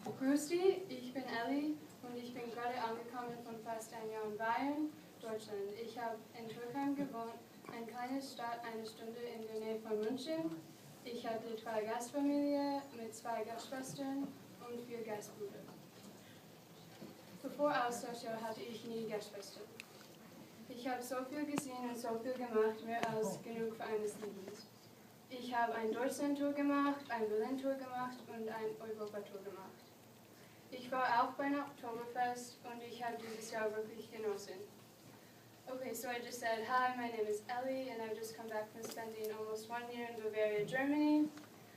Grüß dich, ich bin Ellie und ich bin gerade angekommen von fast ein Jahr in Bayern, Deutschland. Ich habe in Türkheim gewohnt, eine kleine Stadt, eine Stunde in der Nähe von München. Ich hatte 2 Gastfamilien mit 2 Gastschwestern und 4 Gastbrüder. Bevor Austauschjahr hatte ich nie Gastschwestern. Ich habe so viel gesehen und so viel gemacht, mehr als genug für eines Lebens. Ich habe eine Deutschland-Tour gemacht, eine Berlin-Tour gemacht und eine Europa-Tour gemacht. Ich war auch beim Oktoberfest und ich habe dieses Jahr wirklich genossen. Okay, so I just said, hi, my name is Ellie and I've just come back from spending almost 1 year in Bavaria, Germany.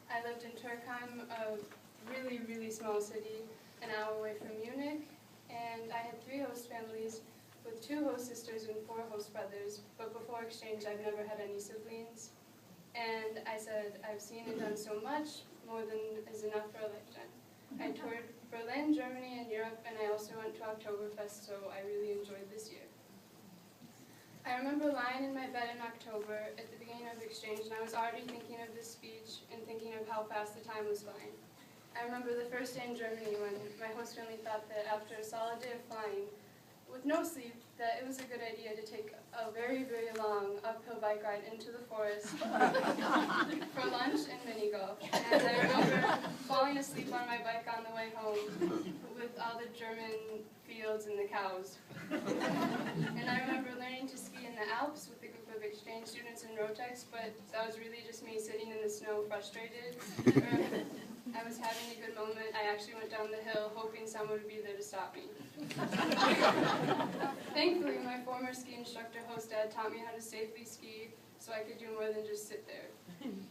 I lived in Turkheim, a really, really small city, an hour away from Munich, and I had 3 host families with 2 host sisters and 4 host brothers, but before exchange I've never had any siblings. And I said, I've seen and done so much, more than is enough for a lifetime. I toured Berlin, Germany, and Europe, and I also went to Oktoberfest, so I really enjoyed this year. I remember lying in my bed in October at the beginning of exchange, and I was already thinking of this speech and thinking of how fast the time was flying. I remember the first day in Germany when my host family thought that after a solid day of flying, with no sleep, that it was a good idea to take a very, very long uphill bike ride into the forest for lunch and mini golf. And I remember falling asleep on my bike on the way home with all the German fields and the cows. And I remember learning to ski in the Alps with a group of exchange students in Rotex, but that was really just me sitting in the snow frustrated. I was having a good moment. I actually went down the hill hoping someone would be there to stop me. Thankfully, my former ski instructor host dad taught me how to safely ski so I could do more than just sit there.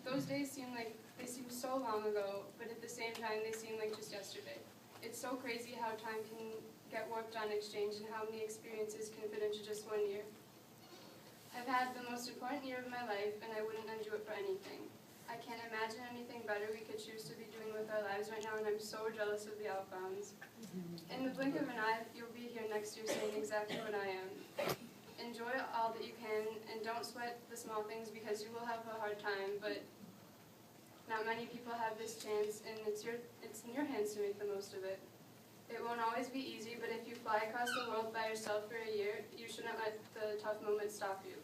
Those days seem so long ago, but at the same time they seem like just yesterday. It's so crazy how time can get warped on exchange and how many experiences can fit into just 1 year. I've had the most important year of my life and I wouldn't undo it for anything. I can't imagine anything better we could choose to be doing with our lives right now, and I'm so jealous of the outbounds. In the blink of an eye, you'll be here next year saying exactly what I am. Enjoy all that you can, and don't sweat the small things because you will have a hard time, but not many people have this chance, and it's in your hands to make the most of it. It won't always be easy, but if you fly across the world by yourself for a year, you shouldn't let the tough moments stop you.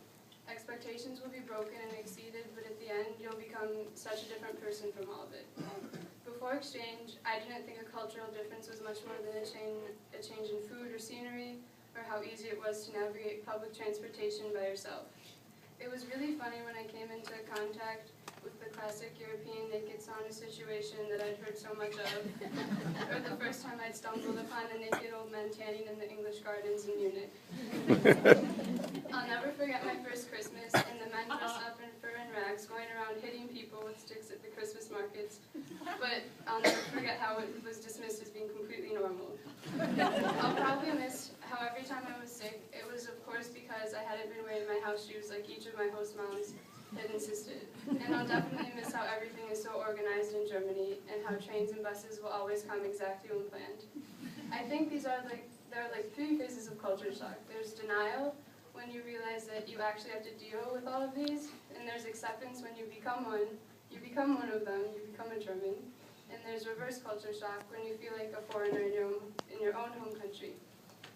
Expectations will be broken and exceeded, but at the end, you'll become such a different person from all of it. Before exchange, I didn't think a cultural difference was much more than a change in food or scenery, or how easy it was to navigate public transportation by yourself. It was really funny when I came into contact with the classic European naked sauna situation that I'd heard so much of, or the first time I'd stumbled upon the naked old men tanning in the English gardens in Munich. I'll never forget my first Christmas and the men dressed up in fur and rags going around hitting people with sticks at the Christmas markets, but I'll never forget how it was dismissed as being completely normal. I'll probably miss how every time I was sick, it was of course because I hadn't been wearing my house shoes like each of my host moms had insisted. And I'll definitely miss how everything is so organized in Germany and how trains and buses will always come exactly when planned. I think there are 3 phases of culture shock. There's denial, when you realize that you actually have to deal with all of these, and there's acceptance when you become one of them, you become a German, and there's reverse culture shock when you feel like a foreigner in your own home country.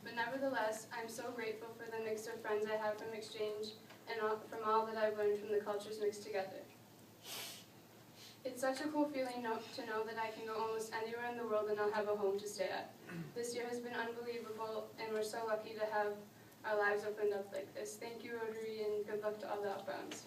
But nevertheless, I'm so grateful for the mix of friends I have from exchange and from all that I've learned from the cultures mixed together. It's such a cool feeling to know that I can go almost anywhere in the world and I'll have a home to stay at. This year has been unbelievable, and we're so lucky to have our lives opened up like this. Thank you, Rotary, and good luck to all the outbounds.